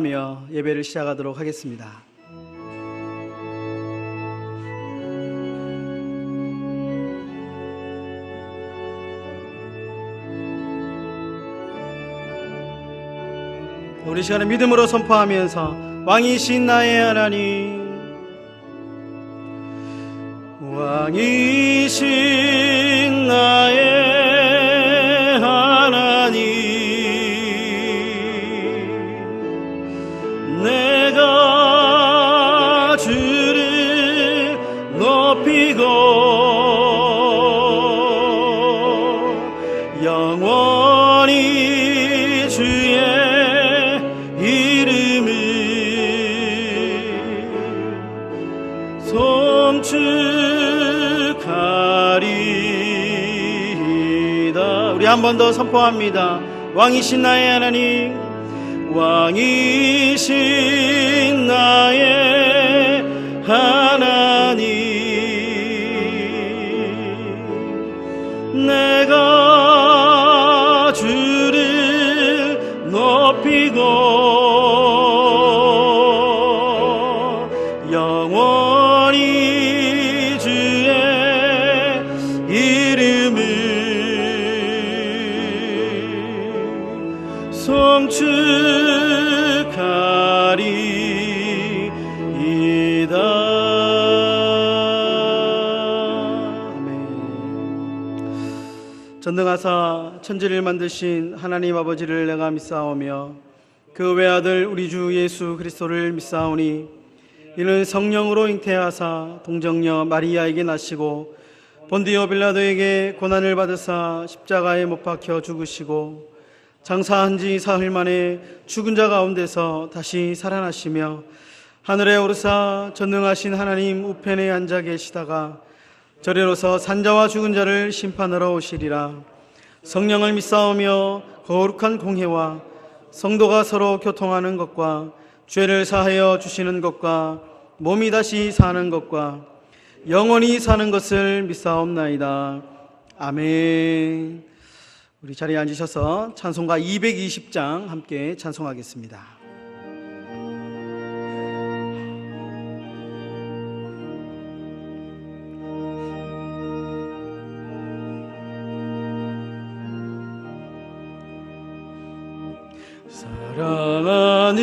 찬양하며 예배를 시작하도록 하겠습니다. 우리 시간에 믿음으로 선포하면서 왕이신 나의 하나님, 왕이신 나의 하나님, 내가 주를 높이고 영원히 주의 이름을 송축하리이다. 우리 한 번 더 선포합니다. 왕이신 나의 하나님, 왕이신 나의 하나님, 내가 주를 높이고 영원히 주의 이름을 송축하리이다. 전능하사 천지를 만드신 하나님 아버지를 내가 믿사오며 그 외아들 우리 주 예수 그리스도를 믿사오니 이는 성령으로 잉태하사 동정녀 마리아에게 나시고 본디오 빌라도에게 고난을 받으사 십자가에 못 박혀 죽으시고 장사한 지 사흘 만에 죽은 자 가운데서 다시 살아나시며 하늘에 오르사 전능하신 하나님 우편에 앉아 계시다가 저리로서 산자와 죽은 자를 심판하러 오시리라. 성령을 믿사오며 거룩한 공회와 성도가 서로 교통하는 것과 죄를 사하여 주시는 것과 몸이 다시 사는 것과 영원히 사는 것을 믿사옵나이다. 아멘. 우리 자리에 앉으셔서 찬송가 220장 함께 찬송하겠습니다.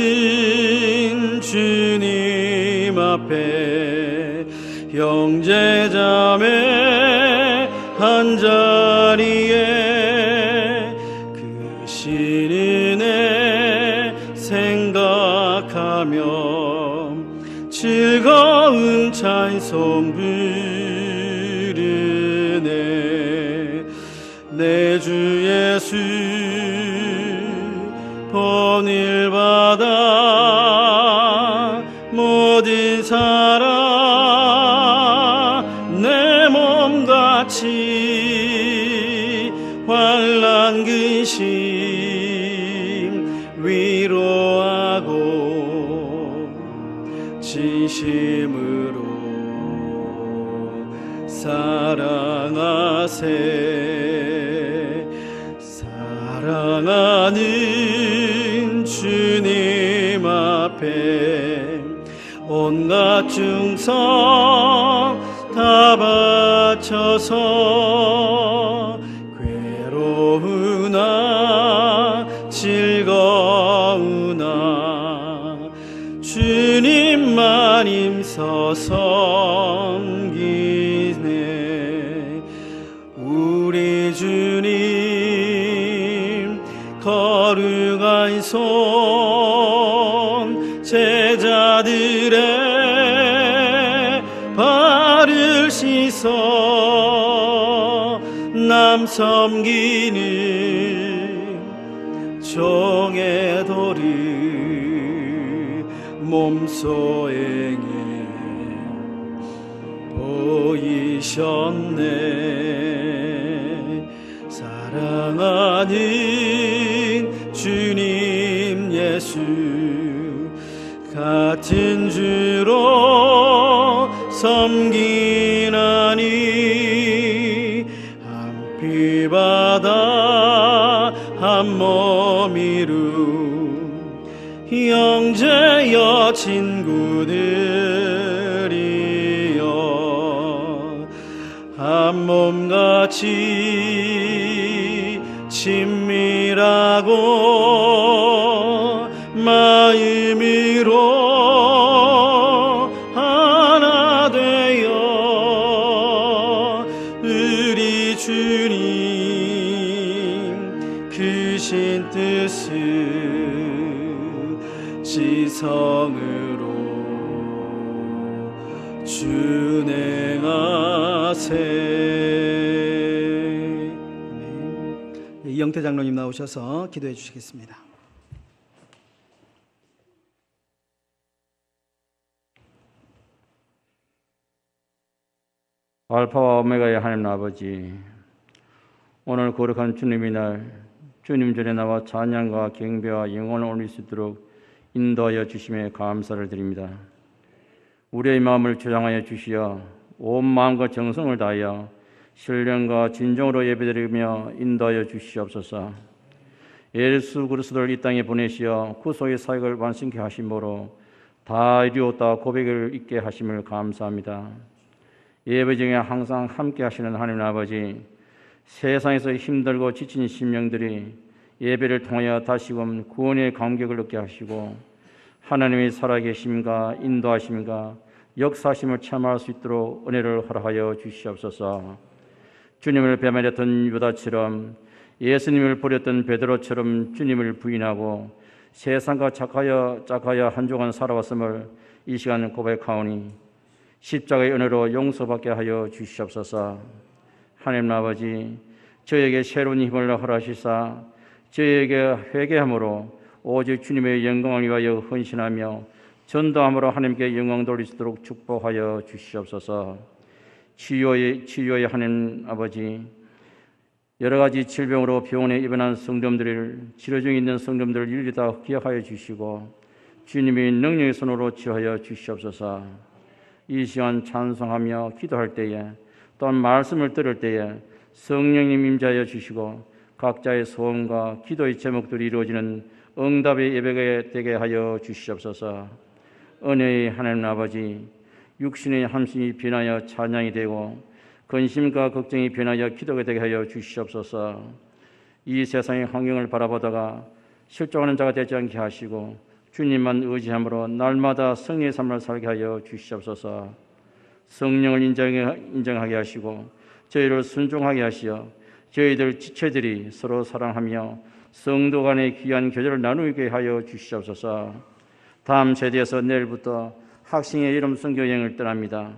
사랑하는 주님 앞에 형제자매 한자리에 그 신은혜 생각하며 즐거운 찬송 부르네. 내 주 예수 본을 받아 모든 사랑 내 몸같이 환난 근심 위로하고 진심으로 사랑하세. 사랑하는 주님 앞에 온갖 충성 다 바쳐서 괴로우나 즐거우나 주님만 힘써 섬기네. 우리 주님 거룩한 손 제자들의 발을 씻어 남 섬기는 종의 도를 몸소행에 보이셨네. 사랑하는 주님 예수 같은 주로 섬기나니 한 피바다 한 몸 이룬 형제여 친구들이여 한 몸같이 친밀하고 마음으로 하나 되어 우리 주님 크신 뜻을 지성으로 준행하세. 이영태 장로님 나오셔서 기도해 주시겠습니다. 알파와 오메가의 하나님 아버지, 오늘 거룩한 주님의 날 주님 전에 나와 찬양과 경배와 영원을 올릴 수 있도록 인도하여 주심에 감사를 드립니다. 우리의 마음을 조장하여 주시어 온 마음과 정성을 다하여 신령과 진정으로 예배드리며 인도하여 주시옵소서. 예수 그리스도를 이 땅에 보내시어 구속의 사역을 완성케 하심으로 다 이루었다 고백을 있게 하심을 감사합니다. 예배 중에 항상 함께 하시는 하나님 아버지, 세상에서 힘들고 지친 심령들이 예배를 통하여 다시금 구원의 감격을 얻게 하시고 하나님의 살아계심과 인도하심과 역사심을 체험할 수 있도록 은혜를 허락하여 주시옵소서. 주님을 배반했던 유다처럼, 예수님을 버렸던 베드로처럼 주님을 부인하고 세상과 짝하여 한 주간 살아왔음을 이 시간 고백하오니 십자가의 은혜로 용서받게 하여 주시옵소서. 하나님 아버지, 저에게 새로운 힘을 허락하시사 저에게 회개함으로 오직 주님의 영광을 위하여 헌신하며 전도함으로 하나님께 영광 돌릴 수 있도록 축복하여 주시옵소서. 치유의 하나님 아버지, 여러 가지 질병으로 병원에 입원한 성도들을, 치료 중에 있는 성도들을 일일이 다 기억하여 주시고 주님의 능력의 손으로 치유하여 주시옵소서. 이 시간 찬송하며 기도할 때에, 또한 말씀을 들을 때에 성령님 임재하여 주시고 각자의 소원과 기도의 제목들이 이루어지는 응답의 예배가 되게 하여 주시옵소서. 은혜의 하나님 아버지, 육신의 함심이 변하여 찬양이 되고 근심과 걱정이 변하여 기도가 되게 하여 주시옵소서. 이 세상의 환경을 바라보다가 실족하는 자가 되지 않게 하시고 주님만 의지함으로 날마다 성령의 삶을 살게 하여 주시옵소서. 성령을 인정하게 하시고 저희를 순종하게 하시어 저희들 지체들이 서로 사랑하며 성도 간의 귀한 교제를 나누게 하여 주시옵소서. 다음 세대에서 내일부터 학생의 이름 선교 여행을 떠납니다.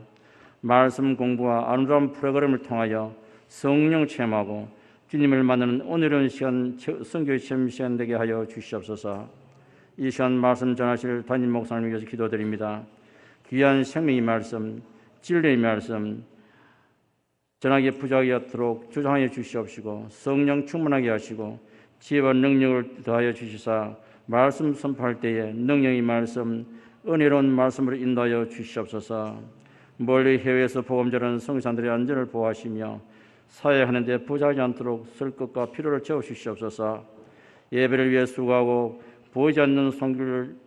말씀 공부와 아름다운 프로그램을 통하여 성령 체험하고 주님을 만나는 오늘은 시간 선교의 체험 시간 되게 하여 주시옵소서. 이 시간 말씀 전하실 담임 목사님을 위해서 기도드립니다. 귀한 생명의 말씀, 진리의 말씀 전하기에 부족하게 하도록 조장하여 주시옵시고 성령 충만하게 하시고 지혜와 능력을 더하여 주시사 말씀 선포할 때에 능력의 말씀, 은혜로운 말씀으로 인도하여 주시옵소서. 멀리 해외에서 복음 전하는 성도들의 안전을 보호하시며 사회하는 데 부족하지 않도록 쓸 것과 필요를 채워 주시옵소서. 예배를 위해 수고하고 보이지 않는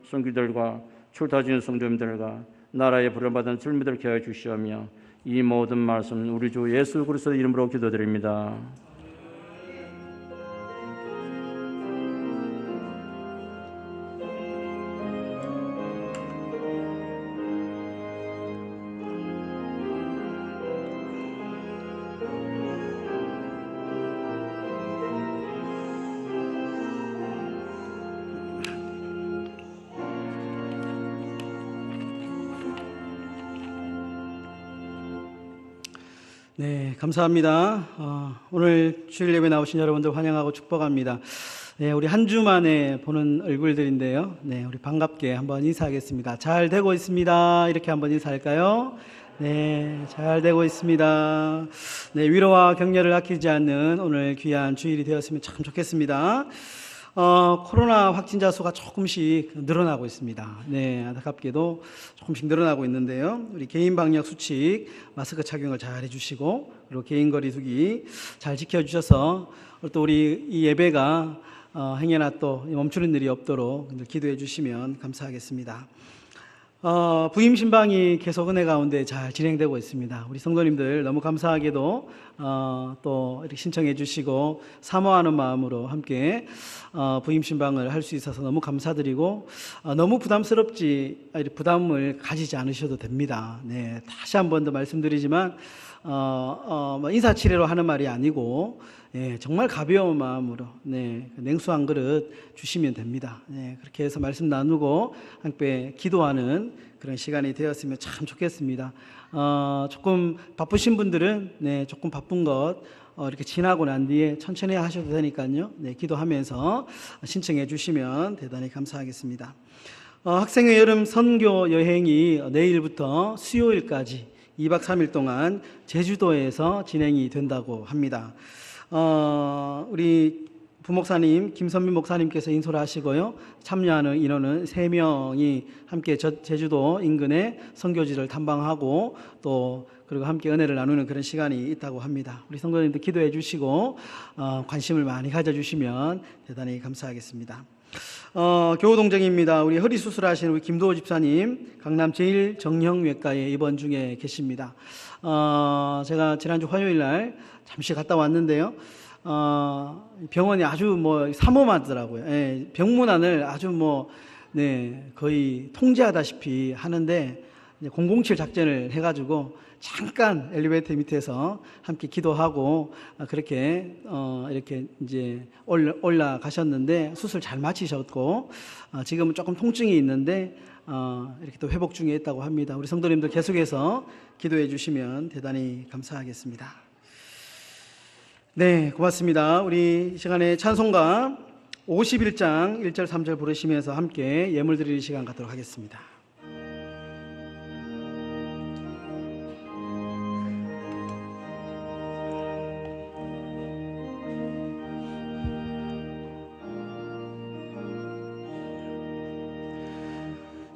성도들과 출타 중인 성도님들과 나라에 부름받은 젊은이들 케어해 주시오며 이 모든 말씀 우리 주 예수 그리스도의 이름으로 기도드립니다. 네, 감사합니다. 오늘 주일 예배 나오신 여러분들 환영하고 축복합니다. 네, 우리 한 주 만에 보는 얼굴들인데요. 네, 우리 반갑게 한번 인사하겠습니다. 잘 되고 있습니다. 이렇게 한번 인사할까요? 네, 잘 되고 있습니다. 네, 위로와 격려를 아끼지 않는 오늘 귀한 주일이 되었으면 참 좋겠습니다. 코로나 확진자 수가 조금씩 늘어나고 있습니다. 네, 안타깝게도 조금씩 늘어나고 있는데요. 우리 개인 방역 수칙, 마스크 착용을 잘 해주시고, 그리고 개인 거리 두기 잘 지켜주셔서 또 우리 이 예배가 행여나 또 멈추는 일이 없도록 기도해 주시면 감사하겠습니다. 부임 신방이 계속 은혜 가운데 잘 진행되고 있습니다. 우리 성도님들 너무 감사하게도 또 이렇게 신청해 주시고 사모하는 마음으로 함께 부임 신방을 할 수 있어서 너무 감사드리고, 너무 부담을 가지지 않으셔도 됩니다. 네, 다시 한 번 더 말씀드리지만 인사치레로 하는 말이 아니고, 네, 정말 가벼운 마음으로, 네, 냉수 한 그릇 주시면 됩니다. 네, 그렇게 해서 말씀 나누고 함께 기도하는 그런 시간이 되었으면 참 좋겠습니다. 조금 바쁘신 분들은, 네, 조금 바쁜 것 이렇게 지나고 난 뒤에 천천히 하셔도 되니까요. 네, 기도하면서 신청해 주시면 대단히 감사하겠습니다. 학생의 여름 선교 여행이 내일부터 수요일까지 2박 3일 동안 제주도에서 진행이 된다고 합니다. 우리 부목사님 김선민 목사님께서 인솔을 하시고요, 참여하는 인원은 3명이 함께 제주도 인근의 선교지를 탐방하고 또 그리고 함께 은혜를 나누는 그런 시간이 있다고 합니다. 우리 성도님들 기도해 주시고 관심을 많이 가져주시면 대단히 감사하겠습니다. 교우동정입니다. 우리 허리 수술하신 우리 김도호 집사님 강남 제1정형외과에 입원 중에 계십니다. 제가 지난주 화요일 날 잠시 갔다 왔는데요. 병원이 아주 삼엄하더라고요. 예, 병문안을 아주 거의 통제하다시피 하는데, 007 작전을 해가지고 잠깐 엘리베이터 밑에서 함께 기도하고 그렇게 이렇게 이제 올라가셨는데 수술 잘 마치셨고, 지금은 조금 통증이 있는데 이렇게 또 회복 중에 있다고 합니다. 우리 성도님들 계속해서 기도해 주시면 대단히 감사하겠습니다. 네, 고맙습니다. 우리 시간에 찬송가 51장 1절 3절 부르시면서 함께 예물 드리는 시간 갖도록 하겠습니다.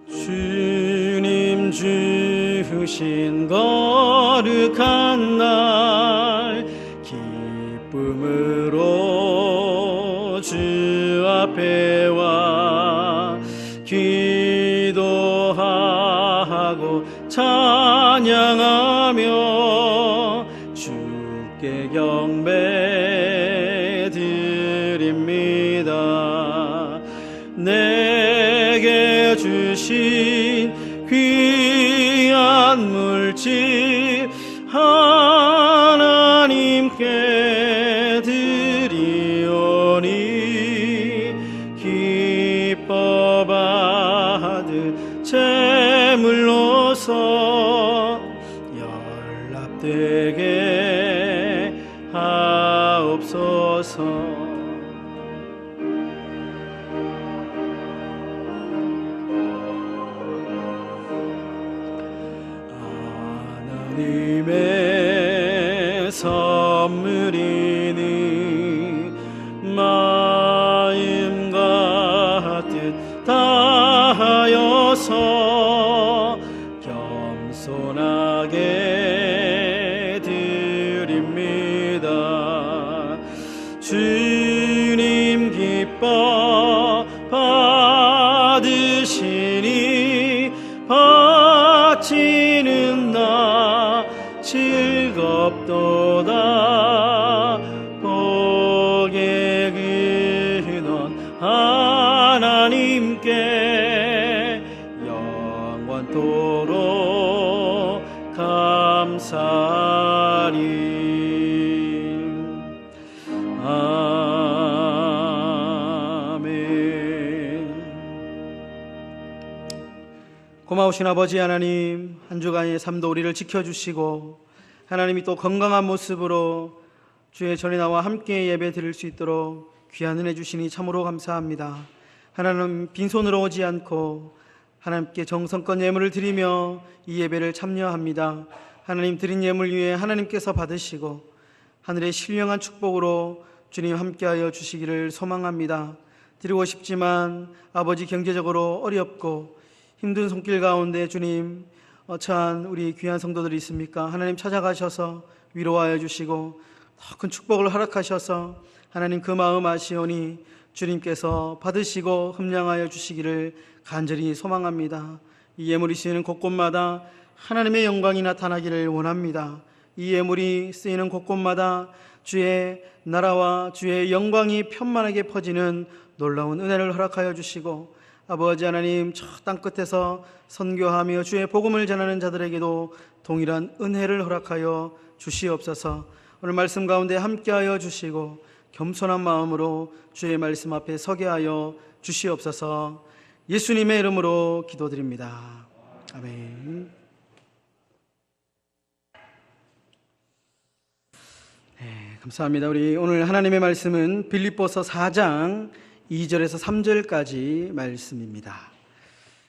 주님 주신 거룩한 날 기쁨으로 주 앞에 와 기도하고 찬양하며 주께 경배 드립니다. 내게 주신 귀한 물질 하나님께 드리오니 기뻐 받은 제물로서 연락되게 하옵소서. 하나님의 선물이니 마음과 뜻 다하여서 겸손하게 드립니다. 주님 기뻐 받으시니 바치는 나 즐겁도다. 복의 근원 하나님께 영원토록 감사하리. 아멘. 고마우신 아버지 하나님, 한 주간의 삶도 우리를 지켜주시고 하나님이 또 건강한 모습으로 주의 전에 나와 함께 예배 드릴 수 있도록 귀한 은혜 주시니 참으로 감사합니다. 하나님, 빈손으로 오지 않고 하나님께 정성껏 예물을 드리며 이 예배를 참여합니다. 하나님, 드린 예물 위에 하나님께서 받으시고 하늘의 신령한 축복으로 주님 함께하여 주시기를 소망합니다. 드리고 싶지만 아버지 경제적으로 어렵고 힘든 손길 가운데 주님 처한 우리 귀한 성도들이 있습니까? 하나님 찾아가셔서 위로하여 주시고 더 큰 축복을 허락하셔서 하나님 그 마음 아시오니 주님께서 받으시고 흠량하여 주시기를 간절히 소망합니다. 이 예물이 쓰이는 곳곳마다 하나님의 영광이 나타나기를 원합니다. 이 예물이 쓰이는 곳곳마다 주의 나라와 주의 영광이 편만하게 퍼지는 놀라운 은혜를 허락하여 주시고, 아버지 하나님 저 땅끝에서 선교하며 주의 복음을 전하는 자들에게도 동일한 은혜를 허락하여 주시옵소서. 오늘 말씀 가운데 함께하여 주시고 겸손한 마음으로 주의 말씀 앞에 서게 하여 주시옵소서. 예수님의 이름으로 기도드립니다. 아멘. 네, 감사합니다. 우리 오늘 하나님의 말씀은 빌립보서 4장 2절에서 3절까지 말씀입니다.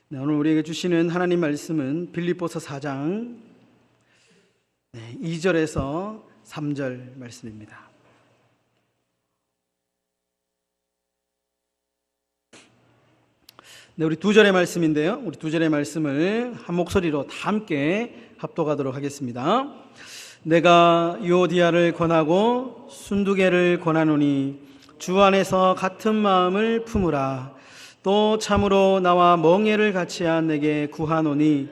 네, 오늘 우리에게 주시는 하나님 말씀은 빌립보서 4장 2절에서 3절 말씀입니다. 네, 우리 두 절의 말씀인데요. 우리 두 절의 말씀을 한 목소리로 다 함께 합독하도록 하겠습니다. 내가 유오디아를 권하고 순두개를 권하노니 주 안에서 같은 마음을 품으라. 또 참으로 나와 멍에를 같이한 내게 구하노니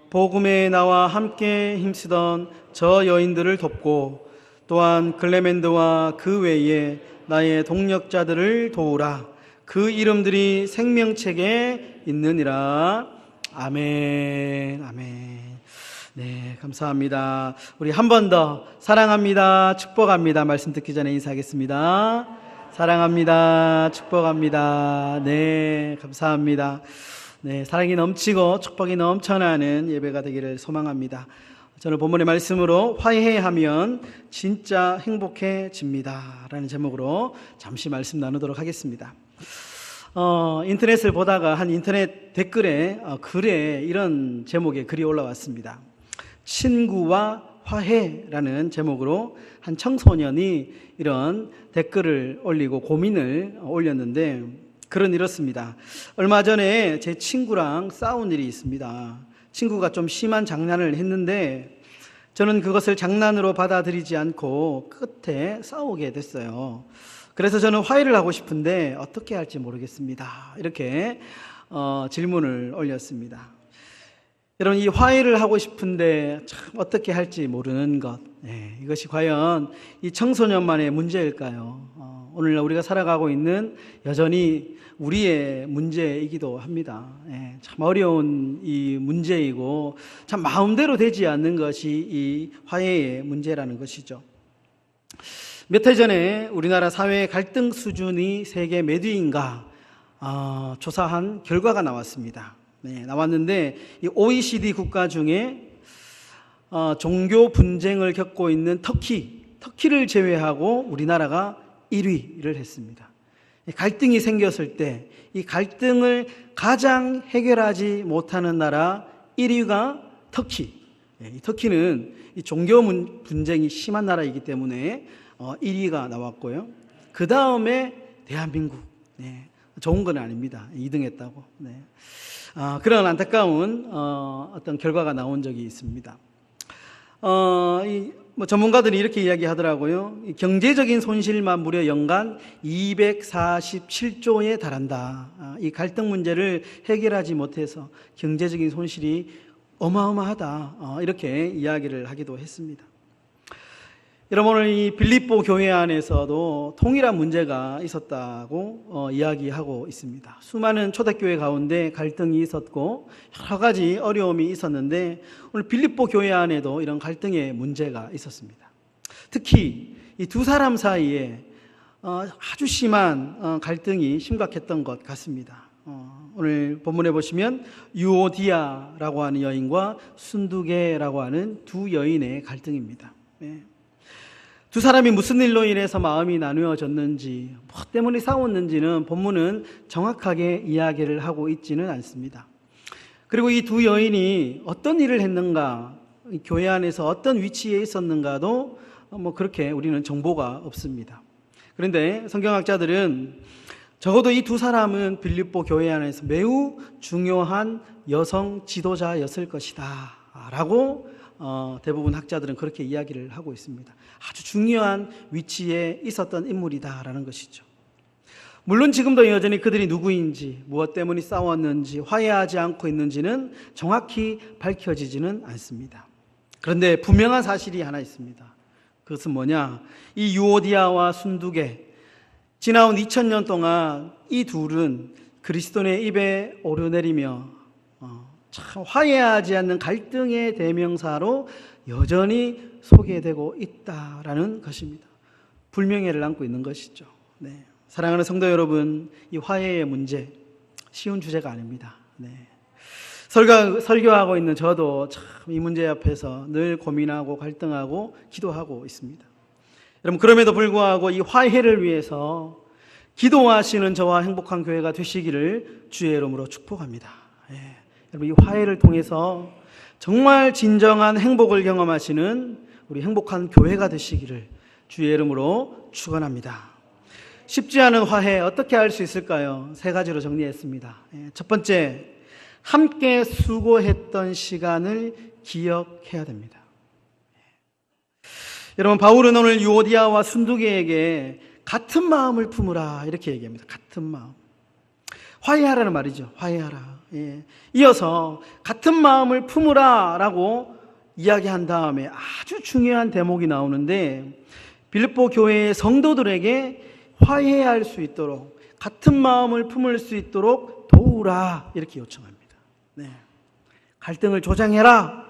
복음에 나와 함께 힘쓰던 저 여인들을 돕고 또한 클레멘드와 그 외에 나의 동력자들을 도우라. 그 이름들이 생명책에 있느니라. 아멘. 아멘. 네, 감사합니다. 우리 한 번 더 사랑합니다, 축복합니다 말씀 듣기 전에 인사하겠습니다. 사랑합니다, 축복합니다. 네, 감사합니다. 네, 사랑이 넘치고 축복이 넘쳐나는 예배가 되기를 소망합니다. 저는 본문의 말씀으로 화해하면 진짜 행복해집니다 라는 제목으로 잠시 말씀 나누도록 하겠습니다. 인터넷을 보다가 한 인터넷 댓글에 글에 이런 제목의 글이 올라왔습니다. 친구와 화해라는 제목으로 한 청소년이 이런 댓글을 올리고 고민을 올렸는데, 글은 이렇습니다. 얼마 전에 제 친구랑 싸운 일이 있습니다. 친구가 좀 심한 장난을 했는데 저는 그것을 장난으로 받아들이지 않고 끝에 싸우게 됐어요. 그래서 저는 화해를 하고 싶은데 어떻게 할지 모르겠습니다. 이렇게 질문을 올렸습니다. 여러분, 이 화해를 하고 싶은데 참 어떻게 할지 모르는 것, 이것이 과연 이 청소년만의 문제일까요? 오늘 우리가 살아가고 있는 여전히 우리의 문제이기도 합니다. 참 어려운 이 문제이고 참 마음대로 되지 않는 것이 이 화해의 문제라는 것이죠. 몇 해 전에 우리나라 사회의 갈등 수준이 세계 몇 위인가 조사한 결과가 나왔습니다. 나왔는데 이 OECD 국가 중에 종교 분쟁을 겪고 있는 터키를 제외하고 우리나라가 1위를 했습니다. 갈등이 생겼을 때 이 갈등을 가장 해결하지 못하는 나라 1위가 터키. 이 터키는 이 종교 분쟁이 심한 나라이기 때문에 1위가 나왔고요. 그 다음에 대한민국. 좋은 건 아닙니다. 2등 했다고. 그런 안타까운 어떤 결과가 나온 적이 있습니다. 전문가들이 이렇게 이야기하더라고요. 경제적인 손실만 무려 연간 247조에 달한다. 이 갈등 문제를 해결하지 못해서 경제적인 손실이 어마어마하다. 이렇게 이야기를 하기도 했습니다. 여러분, 오늘 이 빌립보 교회 안에서도 동일한 문제가 있었다고 이야기하고 있습니다. 수많은 초대교회 가운데 갈등이 있었고 여러 가지 어려움이 있었는데 오늘 빌립보 교회 안에도 이런 갈등의 문제가 있었습니다. 특히 이 두 사람 사이에 아주 심한 갈등이 심각했던 것 같습니다. 오늘 본문에 보시면 유오디아라고 하는 여인과 순두개라고 하는 두 여인의 갈등입니다. 두 사람이 무슨 일로 인해서 마음이 나누어졌는지, 뭐 때문에 싸웠는지는 본문은 정확하게 이야기를 하고 있지는 않습니다. 그리고 이 두 여인이 어떤 일을 했는가, 교회 안에서 어떤 위치에 있었는가도 뭐 그렇게 우리는 정보가 없습니다. 그런데 성경학자들은 적어도 이 두 사람은 빌립보 교회 안에서 매우 중요한 여성 지도자였을 것이다 라고 대부분 학자들은 그렇게 이야기를 하고 있습니다. 아주 중요한 위치에 있었던 인물이다라는 것이죠. 물론 지금도 여전히 그들이 누구인지, 무엇 때문에 싸웠는지, 화해하지 않고 있는지는 정확히 밝혀지지는 않습니다. 그런데 분명한 사실이 하나 있습니다. 그것은 뭐냐? 이 유오디아와 순두계, 지나온 2000년 동안 이 둘은 그리스도의 입에 오르내리며 참 화해하지 않는 갈등의 대명사로 여전히 소개되고 있다라는 것입니다. 불명예를 안고 있는 것이죠. 네. 사랑하는 성도 여러분, 이 화해의 문제 쉬운 주제가 아닙니다. 네. 설교하고 있는 저도 참 이 문제 앞에서 늘 고민하고 갈등하고 기도하고 있습니다. 여러분, 그럼에도 불구하고 이 화해를 위해서 기도하시는 저와 행복한 교회가 되시기를 주의 이름으로 축복합니다. 예. 여러분, 이 화해를 통해서 정말 진정한 행복을 경험하시는 우리 행복한 교회가 되시기를 주의 이름으로 축원합니다. 쉽지 않은 화해 어떻게 할 수 있을까요? 3가지로 정리했습니다. 첫 번째, 함께 수고했던 시간을 기억해야 됩니다. 여러분, 바울은 오늘 유오디아와 순두계에게 같은 마음을 품으라 이렇게 얘기합니다. 같은 마음. 화해하라는 말이죠. 화해하라. 예. 이어서 같은 마음을 품으라 라고 이야기한 다음에 아주 중요한 대목이 나오는데, 빌립보 교회의 성도들에게 화해할 수 있도록, 같은 마음을 품을 수 있도록 도우라 이렇게 요청합니다. 네. 갈등을 조장해라,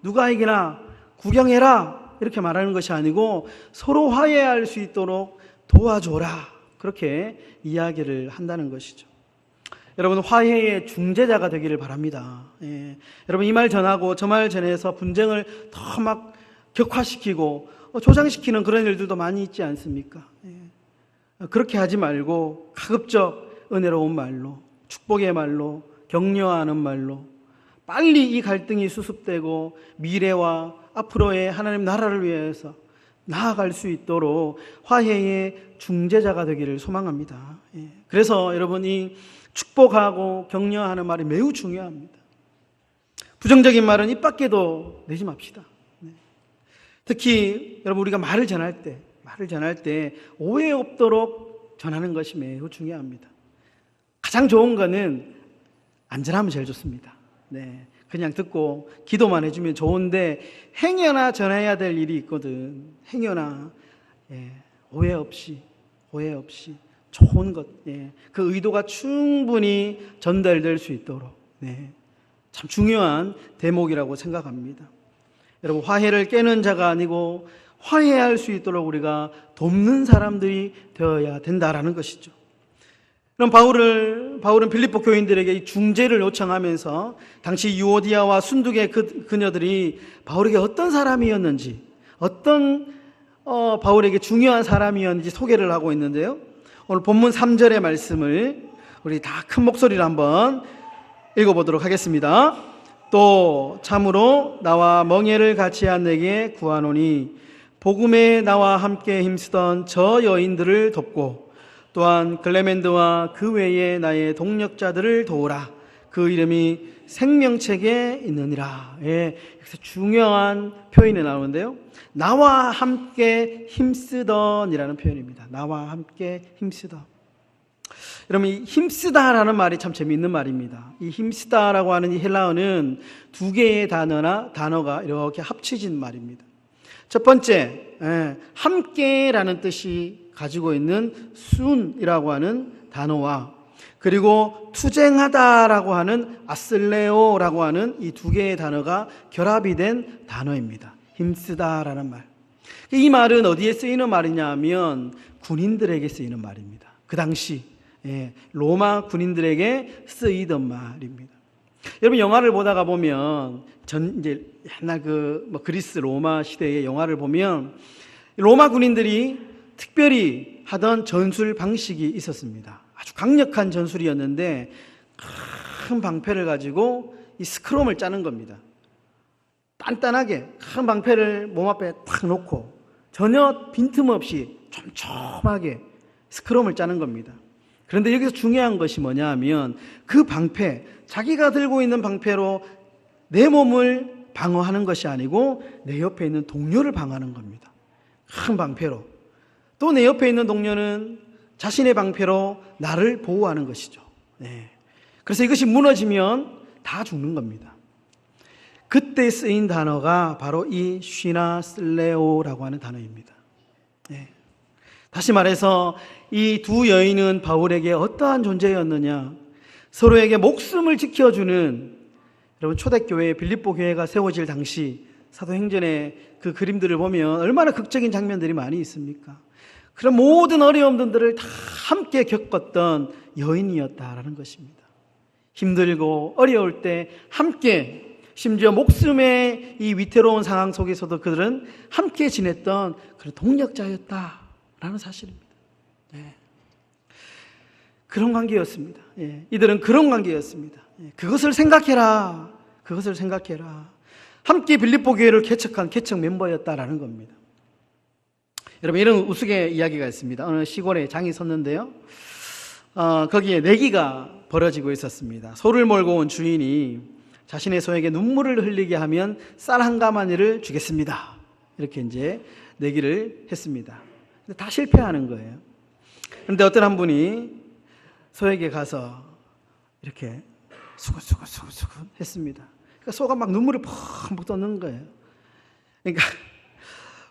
누가 이기나 구경해라 이렇게 말하는 것이 아니고 서로 화해할 수 있도록 도와줘라, 그렇게 이야기를 한다는 것이죠. 여러분, 화해의 중재자가 되기를 바랍니다. 예. 여러분, 이 말 전하고 저 말 전해서 분쟁을 더 막 격화시키고 조장시키는 그런 일들도 많이 있지 않습니까? 예. 그렇게 하지 말고 가급적 은혜로운 말로, 축복의 말로, 격려하는 말로 빨리 이 갈등이 수습되고 미래와 앞으로의 하나님 나라를 위해서 나아갈 수 있도록 화해의 중재자가 되기를 소망합니다. 예. 그래서 여러분이 축복하고 격려하는 말이 매우 중요합니다. 부정적인 말은 입 밖에도 내지 맙시다. 네. 특히 여러분, 우리가 말을 전할 때 오해 없도록 전하는 것이 매우 중요합니다. 가장 좋은 거는 안전하면 제일 좋습니다. 네. 그냥 듣고 기도만 해주면 좋은데 행여나 전해야 될 일이 있거든. 행여나 오해 없이 좋은 것, 그 의도가 충분히 전달될 수 있도록 참 중요한 대목이라고 생각합니다. 여러분, 화해를 깨는 자가 아니고 화해할 수 있도록 우리가 돕는 사람들이 되어야 된다라는 것이죠. 그럼 바울은 빌립보 교인들에게 이 중재를 요청하면서 당시 유오디아와 순두계 그녀들이 바울에게 어떤 사람이었는지, 어떤 바울에게 중요한 사람이었는지 소개를 하고 있는데요. 오늘 본문 3절의 말씀을 우리 다 큰 목소리로 한번 읽어보도록 하겠습니다. 또 참으로 나와 멍에를 같이 한 내게 구하노니 복음에 나와 함께 힘쓰던 저 여인들을 돕고 또한 클레멘드와 그 외에 나의 동력자들을 도우라. 그 이름이 생명책에 있느니라. 예, 여기서 중요한 표현이 나오는데요. 나와 함께 힘쓰던이라는 표현입니다. 나와 함께 힘쓰던. 여러분, 이 힘쓰다라는 말이 참 재미있는 말입니다. 이 힘쓰다라고 하는 이 헬라어는 2개의 단어가 이렇게 합쳐진 말입니다. 첫 번째, 함께라는 뜻이 가지고 있는 순이라고 하는 단어와, 그리고 투쟁하다라고 하는 아슬레오라고 하는 이 2개의 단어가 결합이 된 단어입니다. 힘쓰다라는 말. 이 말은 어디에 쓰이는 말이냐 하면 군인들에게 쓰이는 말입니다. 그 당시 로마 군인들에게 쓰이던 말입니다. 여러분, 영화를 보다가 보면 이제 옛날 그리스 로마 시대의 영화를 보면 로마 군인들이 특별히 하던 전술 방식이 있었습니다. 아주 강력한 전술이었는데 큰 방패를 가지고 이 스크럼을 짜는 겁니다. 단단하게 큰 방패를 몸 앞에 탁 놓고 전혀 빈틈없이 촘촘하게 스크럼을 짜는 겁니다. 그런데 여기서 중요한 것이 뭐냐 하면 그 방패, 자기가 들고 있는 방패로 내 몸을 방어하는 것이 아니고 내 옆에 있는 동료를 방어하는 겁니다. 큰 방패로. 또 내 옆에 있는 동료는 자신의 방패로 나를 보호하는 것이죠. 네. 그래서 이것이 무너지면 다 죽는 겁니다. 그때 쓰인 단어가 바로 이 쉬나 슬레오라고 하는 단어입니다. 네. 다시 말해서 이 두 여인은 바울에게 어떠한 존재였느냐? 서로에게 목숨을 지켜주는, 여러분 초대교회 빌립보 교회가 세워질 당시 사도행전의 그 그림들을 보면 얼마나 극적인 장면들이 많이 있습니까? 그런 모든 어려움들을 다 함께 겪었던 여인이었다라는 것입니다. 힘들고 어려울 때 함께, 심지어 목숨의 이 위태로운 상황 속에서도 그들은 함께 지냈던 그런 동력자였다라는 사실입니다. 네. 그런 관계였습니다. 예. 이들은 그런 관계였습니다. 예. 그것을 생각해라. 그것을 생각해라. 함께 빌립보 교회를 개척한 개척 멤버였다라는 겁니다. 여러분, 이런 우스개 이야기가 있습니다. 어느 시골에 장이 섰는데요. 거기에 내기가 벌어지고 있었습니다. 소를 몰고 온 주인이 자신의 소에게 눈물을 흘리게 하면 쌀 한 가마니를 주겠습니다. 이렇게 이제 내기를 했습니다. 근데 다 실패하는 거예요. 그런데 어떤 한 분이 소에게 가서 이렇게 수근수근 했습니다. 그러니까 소가 막 눈물을 펑펑 떠는 거예요. 그러니까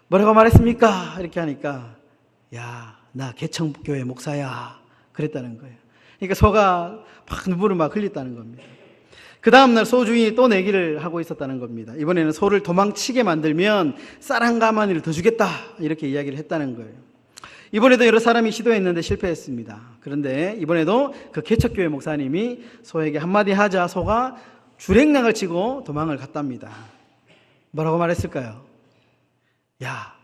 뭐라고 말했습니까? 이렇게 하니까, 야, 나 개청교회 목사야. 그랬다는 거예요. 그러니까 소가 막 눈물을 막 흘렸다는 겁니다. 그 다음날 소 주인이 또 내기를 하고 있었다는 겁니다. 이번에는 소를 도망치게 만들면 쌀 한 가마니를 더 주겠다. 이렇게 이야기를 했다는 거예요. 이번에도 여러 사람이 시도했는데 실패했습니다. 그런데 이번에도 그 개척교회 목사님이 소에게 한마디 하자 소가 주랭랑을 치고 도망을 갔답니다. 뭐라고 말했을까요? 야,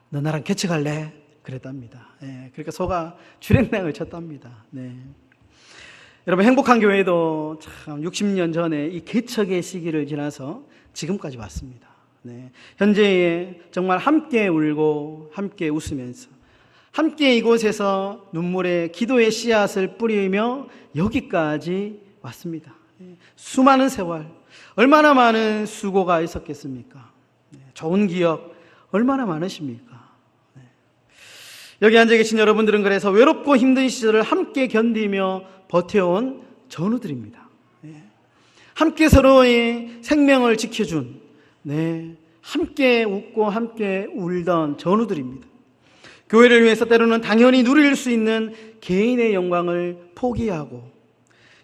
너 나랑 개척할래? 그랬답니다. 네, 그러니까 소가 주랭랑을 쳤답니다. 네. 여러분, 행복한 교회도 참 60년 전에 이 개척의 시기를 지나서 지금까지 왔습니다. 네. 현재에 정말 함께 울고 함께 웃으면서 함께 이곳에서 눈물의 기도의 씨앗을 뿌리며 여기까지 왔습니다. 수많은 세월, 얼마나 많은 수고가 있었겠습니까? 좋은 기억 얼마나 많으십니까? 여기 앉아 계신 여러분들은 그래서 외롭고 힘든 시절을 함께 견디며 버텨온 전우들입니다. 함께 서로의 생명을 지켜준, 함께 웃고 함께 울던 전우들입니다. 교회를 위해서 때로는 당연히 누릴 수 있는 개인의 영광을 포기하고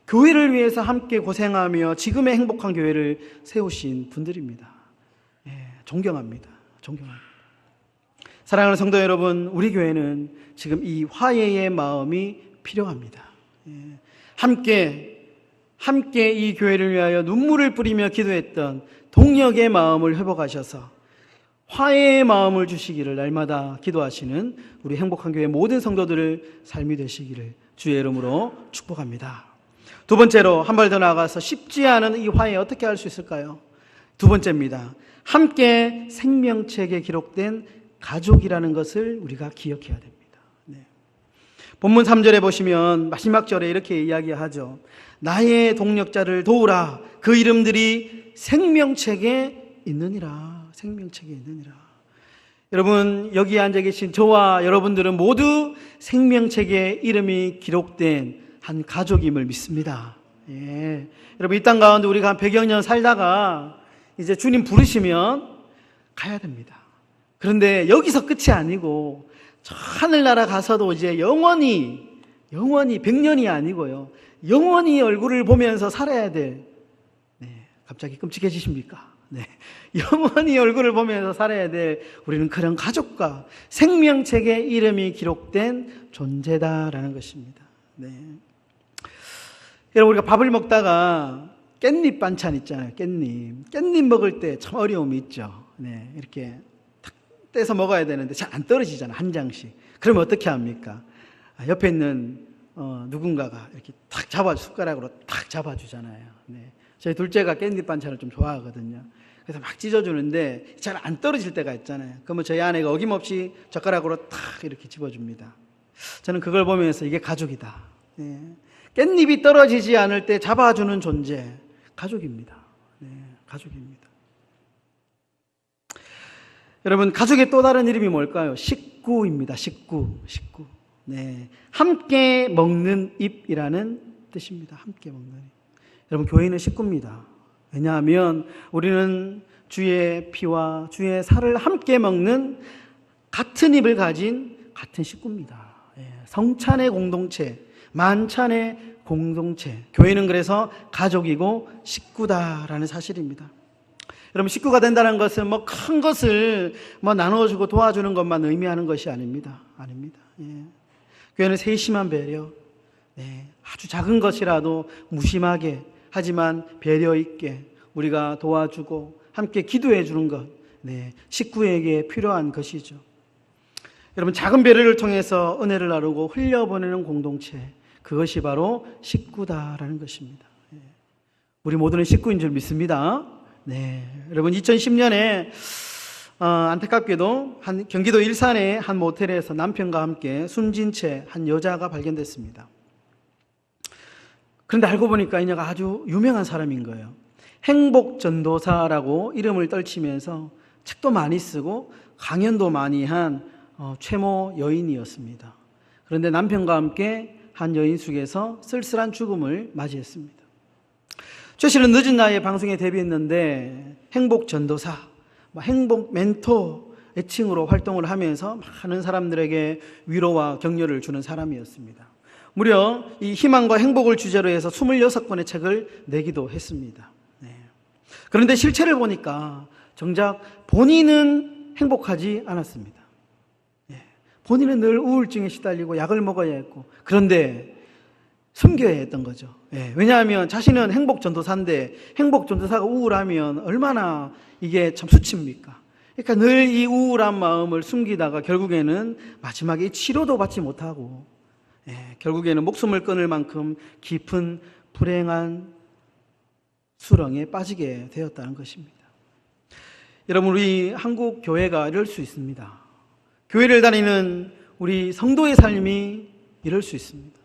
교회를 위해서 함께 고생하며 지금의 행복한 교회를 세우신 분들입니다. 존경합니다. 존경합니다. 사랑하는 성도 여러분, 우리 교회는 지금 이 화해의 마음이 필요합니다. 함께 이 교회를 위하여 눈물을 뿌리며 기도했던 동력의 마음을 회복하셔서 화해의 마음을 주시기를 날마다 기도하시는 우리 행복한 교회 모든 성도들을 삶이 되시기를 주의 이름으로 축복합니다. 두 번째로 한 발 더 나아가서 쉽지 않은 이 화해 어떻게 할 수 있을까요? 두 번째입니다. 함께 생명책에 기록된 가족이라는 것을 우리가 기억해야 됩니다. 본문 3절에 보시면 마지막 절에 이렇게 이야기하죠. 나의 동력자를 도우라. 그 이름들이 생명책에 있느니라. 생명책에 있느니라. 여러분, 여기 앉아 계신 저와 여러분들은 모두 생명책에 이름이 기록된 한 가족임을 믿습니다. 여러분, 이 땅 가운데 우리가 한 100여 년 살다가 이제 주님 부르시면 가야 됩니다. 그런데 여기서 끝이 아니고 저 하늘나라 가서도 이제 영원히 100년이 아니고요, 영원히 얼굴을 보면서 살아야 될, 갑자기 끔찍해지십니까? 영원히 얼굴을 보면서 살아야 될 우리는 그런 가족과 생명책에 이름이 기록된 존재다라는 것입니다. 여러분, 우리가 밥을 먹다가 깻잎 반찬 있잖아요. 깻잎 먹을 때 참 어려움이 있죠. 이렇게 탁 떼서 먹어야 되는데 잘 안 떨어지잖아요. 한 장씩. 그러면 어떻게 합니까? 옆에 있는 누군가가 이렇게 탁 숟가락으로 탁 잡아주잖아요. 저희 둘째가 깻잎 반찬을 좀 좋아하거든요. 그래서 막 찢어주는데 잘 안 떨어질 때가 있잖아요. 그러면 저희 아내가 어김없이 젓가락으로 탁 이렇게 집어줍니다. 저는 그걸 보면서 이게 가족이다. 깻잎이 떨어지지 않을 때 잡아주는 존재, 가족입니다. 가족입니다. 여러분, 가족의 또 다른 이름이 뭘까요? 식구입니다. 식구. 네, 함께 먹는 입이라는 뜻입니다. 함께 먹는 입. 여러분, 교회는 식구입니다. 왜냐하면 우리는 주의 피와 주의 살을 함께 먹는 같은 입을 가진 같은 식구입니다. 성찬의 공동체, 만찬의 공동체. 교회는 그래서 가족이고 식구다라는 사실입니다. 여러분, 식구가 된다는 것은 큰 것을 나눠주고 도와주는 것만 의미하는 것이 아닙니다. 교회는 세심한 배려, 아주 작은 것이라도 무심하게 하지만 배려 있게 우리가 도와주고 함께 기도해 주는 것, 식구에게 필요한 것이죠. 여러분, 작은 배려를 통해서 은혜를 나누고 흘려보내는 공동체, 그것이 바로 식구다라는 것입니다. 우리 모두는 식구인 줄 믿습니다. 여러분, 2010년에 안타깝게도 경기도 일산의 한 모텔에서 남편과 함께 숨진 채 한 여자가 발견됐습니다. 그런데 알고 보니까 이녀가 아주 유명한 사람인 거예요. 행복전도사라고 이름을 떨치면서 책도 많이 쓰고 강연도 많이 한 최모 여인이었습니다. 그런데 남편과 함께 한 여인숙에서 쓸쓸한 죽음을 맞이했습니다. 최 씨는 늦은 나이에 방송에 데뷔했는데 행복전도사, 행복 멘토 애칭으로 활동을 하면서 많은 사람들에게 위로와 격려를 주는 사람이었습니다. 무려 이 희망과 행복을 주제로 해서 26권의 책을 내기도 했습니다. 그런데 실체를 보니까 정작 본인은 행복하지 않았습니다. 본인은 늘 우울증에 시달리고 약을 먹어야 했고, 그런데 숨겨야 했던 거죠. 왜냐하면 자신은 행복전도사인데 행복전도사가 우울하면 얼마나 이게 참 수치입니까? 그러니까 늘 이 우울한 마음을 숨기다가 결국에는 마지막에 치료도 받지 못하고 결국에는 목숨을 끊을 만큼 깊은 불행한 수렁에 빠지게 되었다는 것입니다. 여러분, 우리 한국 교회가 이럴 수 있습니다. 교회를 다니는 우리 성도의 삶이 이럴 수 있습니다.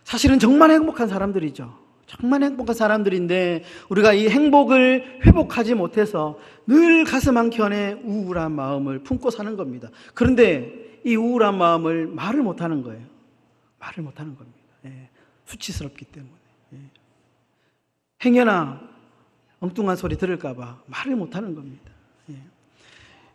사실은 정말 행복한 사람들이죠. 정말 행복한 사람들인데 우리가 이 행복을 회복하지 못해서 늘 가슴 한켠에 우울한 마음을 품고 사는 겁니다. 그런데 이 우울한 마음을 말을 못하는 거예요. 말을 못하는 겁니다. 수치스럽기 때문에. 행여나 엉뚱한 소리 들을까 봐 말을 못하는 겁니다.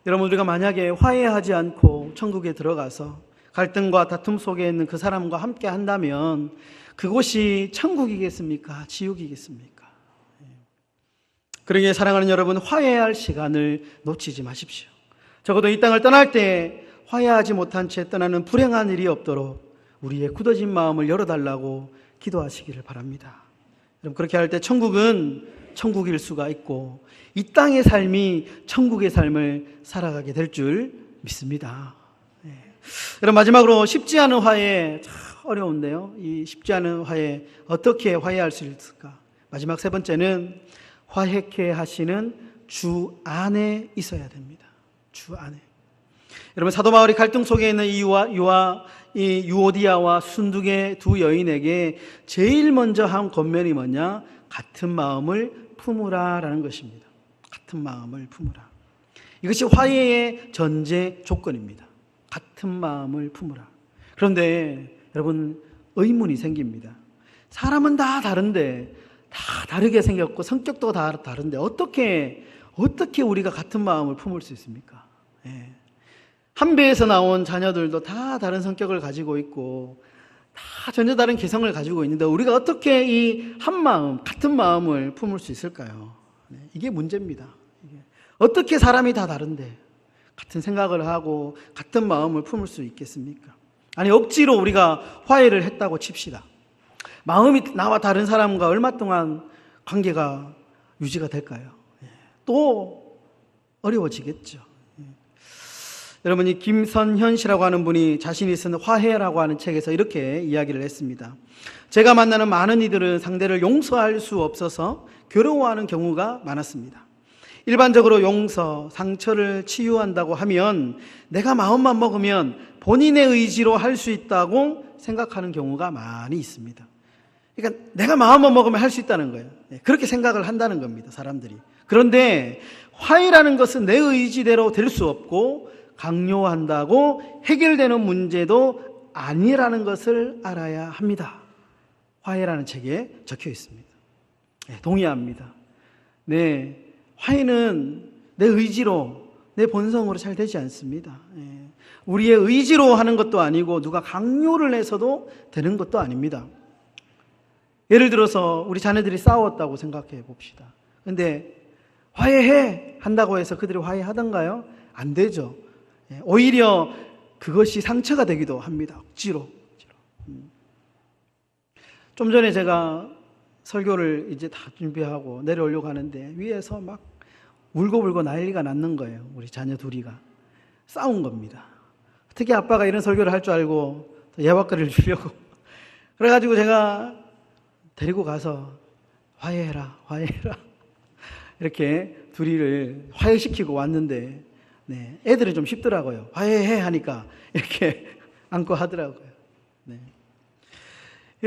여러분, 우리가 만약에 화해하지 않고 천국에 들어가서 갈등과 다툼 속에 있는 그 사람과 함께 한다면 그곳이 천국이겠습니까? 지옥이겠습니까? 그러기에 사랑하는 여러분, 화해할 시간을 놓치지 마십시오. 적어도 이 땅을 떠날 때 화해하지 못한 채 떠나는 불행한 일이 없도록 우리의 굳어진 마음을 열어달라고 기도하시기를 바랍니다. 여러분, 그렇게 할 때 천국은 천국일 수가 있고 이 땅의 삶이 천국의 삶을 살아가게 될 줄 믿습니다. 여러분, 마지막으로 쉽지 않은 화해, 참 어려운데요. 이 쉽지 않은 화해, 어떻게 화해할 수 있을까? 마지막 세 번째는 화해케 하시는 주 안에 있어야 됩니다. 주 안에. 여러분, 사도 바울이 갈등 속에 있는 이 유오디아와 순두계 두 여인에게 제일 먼저 한 권면이 뭐냐? 같은 마음을 품으라라는 것입니다. 같은 마음을 품으라. 이것이 화해의 전제 조건입니다. 같은 마음을 품으라. 그런데 여러분, 의문이 생깁니다. 사람은 다 다른데, 다 다르게 생겼고 성격도 다 다른데 어떻게 우리가 같은 마음을 품을 수 있습니까? 한 배에서 나온 자녀들도 다 다른 성격을 가지고 있고 다 전혀 다른 개성을 가지고 있는데 우리가 어떻게 이 한 마음, 같은 마음을 품을 수 있을까요? 이게 문제입니다. 어떻게 사람이 다 다른데 같은 생각을 하고 같은 마음을 품을 수 있겠습니까? 아니, 억지로 우리가 화해를 했다고 칩시다. 마음이 나와 다른 사람과 얼마 동안 관계가 유지가 될까요? 또 어려워지겠죠. 여러분이 김선현 씨라고 하는 분이 자신이 쓴 화해라고 하는 책에서 이렇게 이야기를 했습니다. 제가 만나는 많은 이들은 상대를 용서할 수 없어서 괴로워하는 경우가 많았습니다. 일반적으로 용서, 상처를 치유한다고 하면 내가 마음만 먹으면 본인의 의지로 할 수 있다고 생각하는 경우가 많이 있습니다. 그러니까 내가 마음만 먹으면 할 수 있다는 거예요. 그렇게 생각을 한다는 겁니다, 사람들이. 그런데 화해라는 것은 내 의지대로 될 수 없고 강요한다고 해결되는 문제도 아니라는 것을 알아야 합니다. 화해라는 책에 적혀 있습니다. 네, 동의합니다. 네, 화해는 내 의지로, 내 본성으로 잘 되지 않습니다. 네, 우리의 의지로 하는 것도 아니고 누가 강요를 해서도 되는 것도 아닙니다. 예를 들어서 우리 자녀들이 싸웠다고 생각해 봅시다. 근데 화해해 한다고 해서 그들이 화해하던가요? 안 되죠. 오히려 그것이 상처가 되기도 합니다. 억지로. 좀 전에 제가 설교를 이제 다 준비하고 내려오려고 하는데 위에서 막 울고불고 난리가 났는 거예요. 우리 자녀 둘이가. 싸운 겁니다. 어떻게 아빠가 이런 설교를 할 줄 알고 예화거리를 주려고. 그래가지고 제가 데리고 가서 화해해라. 이렇게 둘이를 화해시키고 왔는데, 네, 애들이 좀 쉽더라고요. 화해해 하니까 이렇게 안고 하더라고요. 네.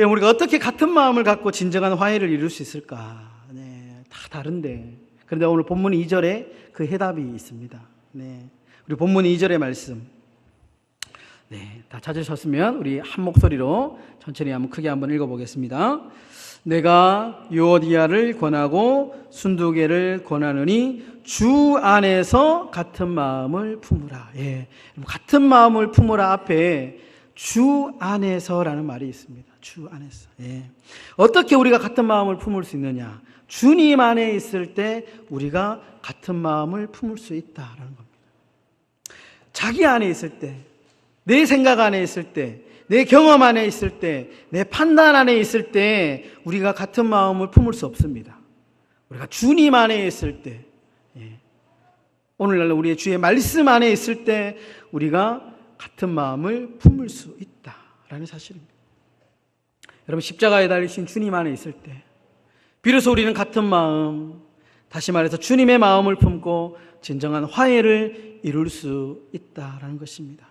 우리가 어떻게 같은 마음을 갖고 진정한 화해를 이룰 수 있을까? 네, 다 다른데. 그런데 오늘 본문 2절에 그 해답이 있습니다. 네, 우리 본문 2절의 말씀. 네, 다 찾으셨으면 우리 한 목소리로 천천히 한번 크게 한번 읽어보겠습니다. 내가 유오디아를 권하고 순두개를 권하느니 주 안에서 같은 마음을 품으라. 예, 같은 마음을 품으라 앞에 주 안에서라는 말이 있습니다. 주 안에서. 예. 어떻게 우리가 같은 마음을 품을 수 있느냐? 주님 안에 있을 때 우리가 같은 마음을 품을 수 있다라는 겁니다. 자기 안에 있을 때, 내 생각 안에 있을 때, 내 경험 안에 있을 때, 내 판단 안에 있을 때 우리가 같은 마음을 품을 수 없습니다. 우리가 주님 안에 있을 때, 오늘날 우리의 주의 말씀 안에 있을 때 우리가 같은 마음을 품을 수 있다라는 사실입니다. 여러분, 십자가에 달리신 주님 안에 있을 때 비로소 우리는 같은 마음, 다시 말해서 주님의 마음을 품고 진정한 화해를 이룰 수 있다라는 것입니다.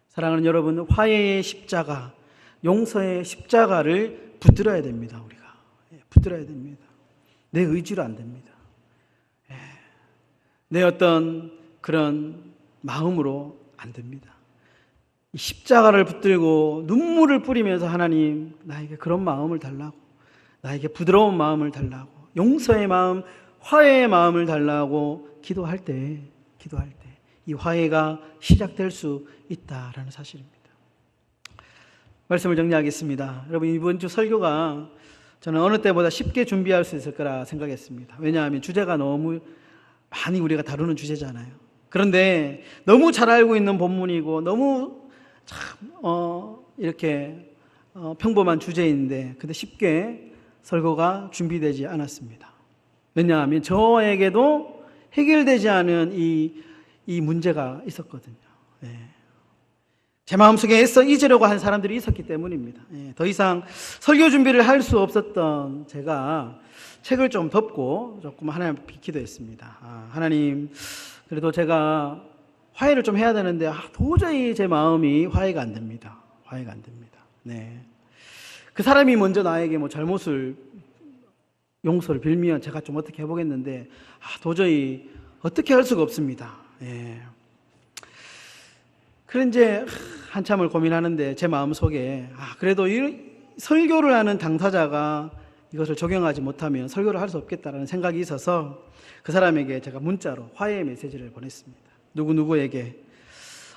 사랑하는 여러분, 화해의 십자가, 용서의 십자가를 붙들어야 됩니다. 우리가 붙들어야 됩니다. 내 의지로 안 됩니다. 내 어떤 그런 마음으로 안 됩니다. 이 십자가를 붙들고 눈물을 뿌리면서 하나님, 나에게 그런 마음을 달라고, 나에게 부드러운 마음을 달라고, 용서의 마음, 화해의 마음을 달라고 기도할 때 이 화해가 시작될 수 있다라는 사실입니다. 말씀을 정리하겠습니다. 여러분, 이번 주 설교가 저는 어느 때보다 쉽게 준비할 수 있을 거라 생각했습니다. 왜냐하면 주제가 너무 많이 우리가 다루는 주제잖아요. 그런데 너무 잘 알고 있는 본문이고 너무 참 이렇게 평범한 주제인데 근데 쉽게 설교가 준비되지 않았습니다. 왜냐하면 저에게도 해결되지 않은 이 문제가 있었거든요. 제 마음속에 애써 잊으려고 한 사람들이 있었기 때문입니다. 더 이상 설교 준비를 할 수 없었던 제가 책을 좀 덮고 조금 하나님 앞에 기도했습니다. 하나님, 그래도 제가 화해를 좀 해야 되는데 도저히 제 마음이 화해가 안 됩니다. 화해가 안 됩니다. 네. 그 사람이 먼저 나에게 뭐 잘못을 용서를 빌면 제가 좀 어떻게 해보겠는데 도저히 어떻게 할 수가 없습니다. 그래 이제 한참을 고민하는데 제 마음속에 그래도 이 설교를 하는 당사자가 이것을 적용하지 못하면 설교를 할 수 없겠다라는 생각이 있어서 그 사람에게 제가 문자로 화해의 메시지를 보냈습니다. 누구누구에게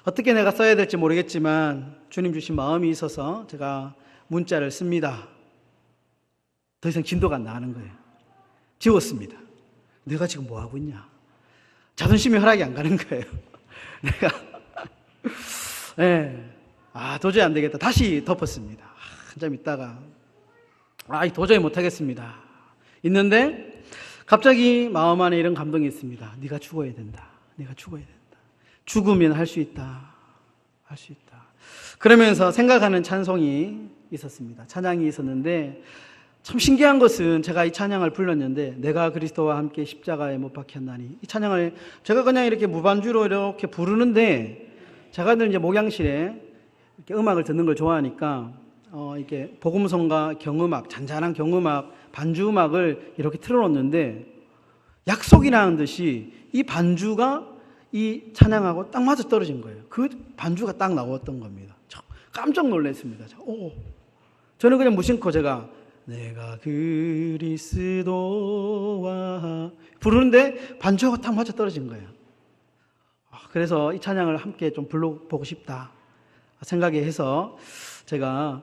어떻게 내가 써야 될지 모르겠지만 주님 주신 마음이 있어서 제가 문자를 씁니다. 더 이상 진도가 안 나가는 거예요. 지웠습니다. 내가 지금 뭐 하고 있냐? 자존심이 허락이 안 가는 거예요. 내가 도저히 안 되겠다. 다시 덮었습니다. 한참 있다가 도저히 못하겠습니다. 있는데 갑자기 마음 안에 이런 감동이 있습니다. 네가 죽어야 된다. 네가 죽어야 된다. 죽으면 할 수 있다. 할 수 있다. 그러면서 생각하는 찬송이 있었습니다. 찬양이 있었는데 참 신기한 것은 제가 이 찬양을 불렀는데 내가 그리스도와 함께 십자가에 못 박혔나니 이 찬양을 제가 그냥 이렇게 무반주로 이렇게 부르는데 제가 늘 이제 목양실에 이렇게 음악을 듣는 걸 좋아하니까 이렇게 복음성가 경음악, 잔잔한 경음악, 반주 음악을 이렇게 틀어놓는데 약속이라는 듯이 이 반주가 이 찬양하고 딱 맞아 떨어진 거예요. 그 반주가 딱 나왔던 겁니다. 깜짝 놀랐습니다. 저는 그냥 무심코 제가 내가 그리스도와 부르는데 반주하고 딱 맞아 떨어진 거예요. 그래서 이 찬양을 함께 좀 불러보고 싶다 생각이 해서 제가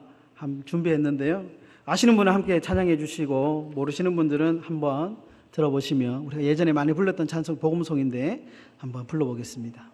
준비했는데요. 아시는 분은 함께 찬양해 주시고 모르시는 분들은 한번 들어보시면 우리가 예전에 많이 불렀던 찬송 복음송인데 한번 불러보겠습니다.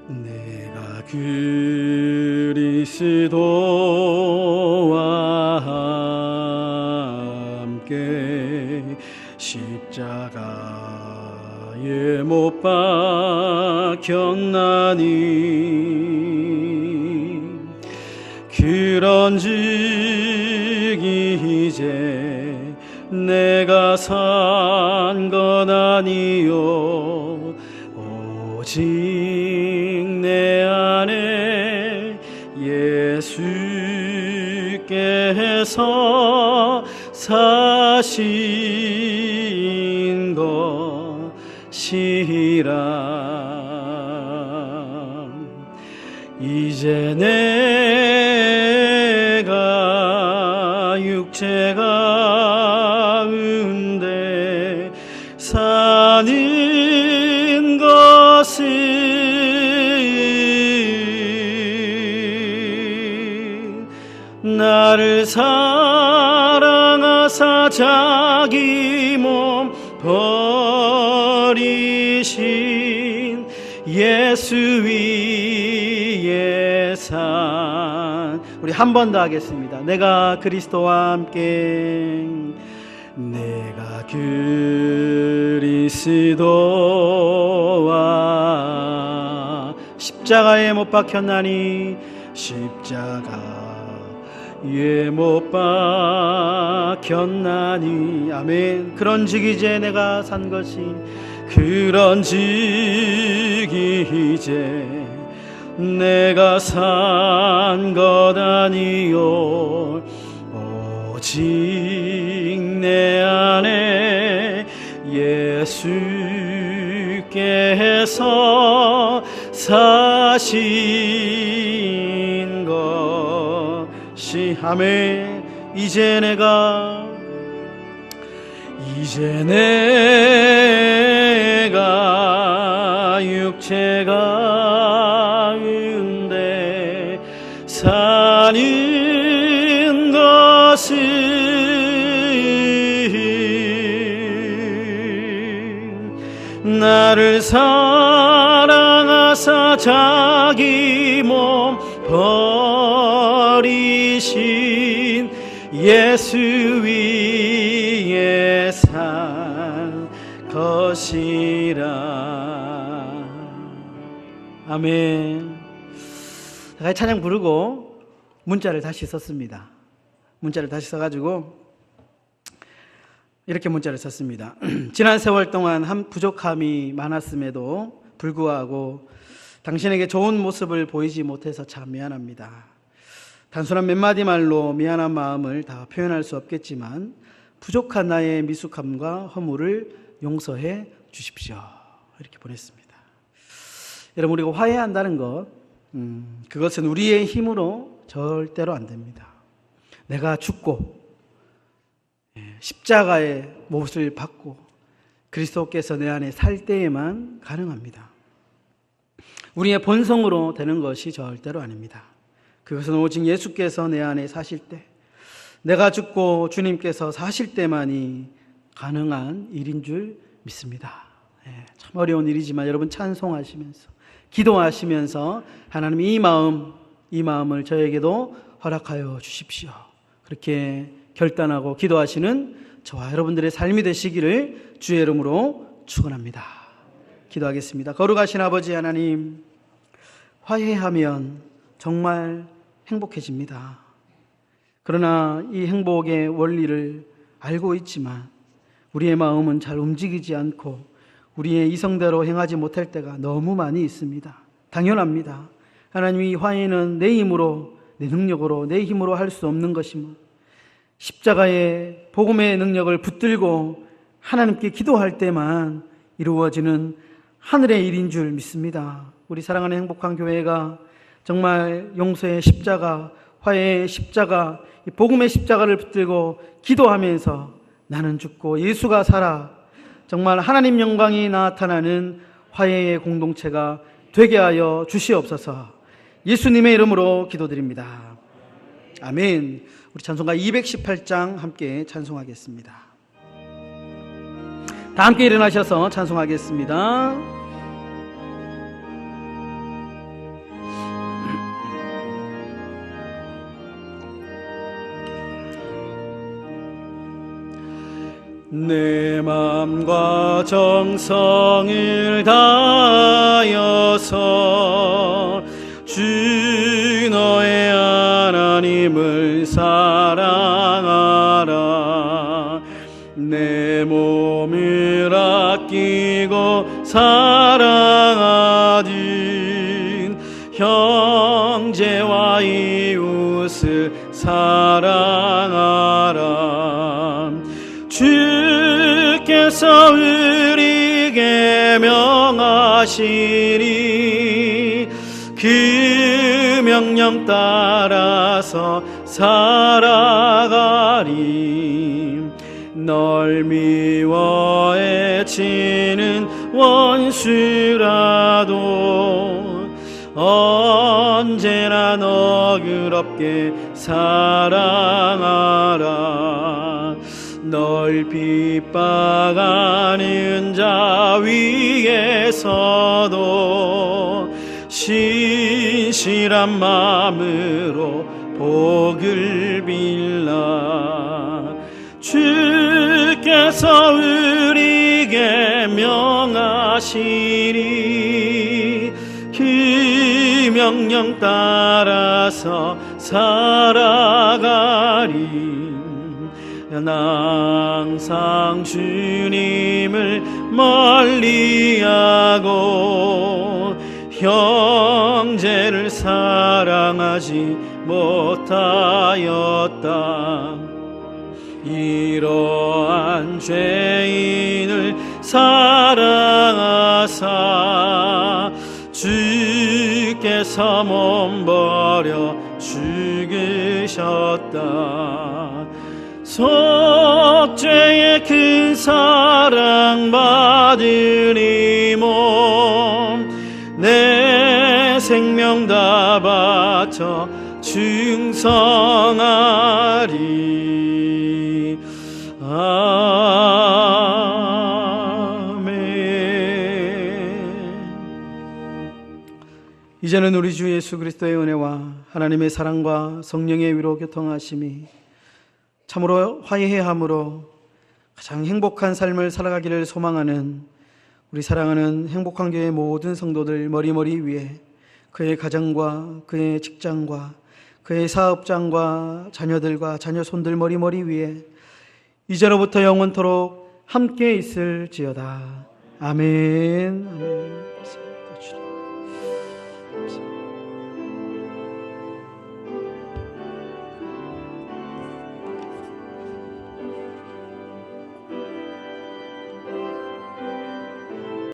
내가 그리스도와 함께 십자가에 못 박혔나니 그런즉 이제 내가 산 건 아니요 오직 내 안에 예수께서 사신 것이라. 이제 내가 육체 가운데 사는 것은 나를 사랑하사 자기 몸 버리신 예수 위에 산. 우리 한 번 더 하겠습니다. 내가 그리스도와 함께 내가 그리스도와 십자가에 못 박혔나니 십자가에 못 박혔나니 아멘. 그런즉 이제 내가 산 것이 그런즉 이제 내가 산 것 아니요 오직 내 안에 예수께서 사신 것이 아멘. 이제 내가 육체 가운데 사는 것은 나를 사랑하사 자기 몸 버리신 예수 위에 산 것이라. 아멘. 같이 찬양 부르고 문자를 다시 썼습니다. 문자를 다시 써가지고 이렇게 문자를 썼습니다. 지난 세월 동안 한 부족함이 많았음에도 불구하고 당신에게 좋은 모습을 보이지 못해서 참 미안합니다. 단순한 몇 마디 말로 미안한 마음을 다 표현할 수 없겠지만 부족한 나의 미숙함과 허물을 용서해 주십시오. 이렇게 보냈습니다. 여러분, 우리가 화해한다는 것, 그것은 우리의 힘으로 절대로 안 됩니다. 내가 죽고 십자가의 못을 받고 그리스도께서 내 안에 살 때에만 가능합니다. 우리의 본성으로 되는 것이 절대로 아닙니다. 그것은 오직 예수께서 내 안에 사실 때, 내가 죽고 주님께서 사실 때만이 가능한 일인 줄 믿습니다. 참 어려운 일이지만 여러분 찬송하시면서 기도하시면서 하나님 이 마음을 저에게도 허락하여 주십시오. 그렇게 결단하고 기도하시는 저와 여러분들의 삶이 되시기를 주의 이름으로 축원합니다. 기도하겠습니다. 거룩하신 아버지 하나님, 화해하면 정말 행복해집니다. 그러나 이 행복의 원리를 알고 있지만 우리의 마음은 잘 움직이지 않고 우리의 이성대로 행하지 못할 때가 너무 많이 있습니다. 당연합니다. 하나님이 화해는 내 힘으로, 내 능력으로, 내 힘으로 할 수 없는 것이며 십자가의 복음의 능력을 붙들고 하나님께 기도할 때만 이루어지는 하늘의 일인 줄 믿습니다. 우리 사랑하는 행복한 교회가 정말 용서의 십자가, 화해의 십자가, 복음의 십자가를 붙들고 기도하면서 나는 죽고 예수가 살아 정말 하나님 영광이 나타나는 화해의 공동체가 되게 하여 주시옵소서. 예수님의 이름으로 기도드립니다. 아멘. 우리 찬송가 218장 함께 찬송하겠습니다. 다 함께 일어나셔서 찬송하겠습니다. 내 맘과 정성을 다하여서 주 너의 하나님을 사랑하라. 내 몸을 아끼고 사랑하듯 형제와 이웃을 사랑하라. 주께서 우리에게 명하시니 그 명령 따라서 살아가리. 널 미워해 치는 원수라도 언제나 너그럽게 사랑하라. 널 핍박하는 자 위에서도 신실한 마음으로 복을 빌라. 주께서 우리에게 명하시니 그 명령 따라서 살아가리. 항상 주님을 멀리하고 형제를 사랑하지 못하였다. 이러한 죄인을 사랑하사 주께서 몸버려 죽으셨다. 속죄의 큰 사랑 받으니 몸 내 생명 다 바쳐 충성하리. 아멘. 이제는 우리 주 예수 그리스도의 은혜와 하나님의 사랑과 성령의 위로 교통하심이 참으로 화해함으로 가장 행복한 삶을 살아가기를 소망하는 우리 사랑하는 행복한 교회 모든 성도들 머리머리 위에 그의 가정과 그의 직장과 그의 사업장과 자녀들과 자녀 손들 머리머리 위에 이제로부터 영원토록 함께 있을지어다. 아멘. 아멘.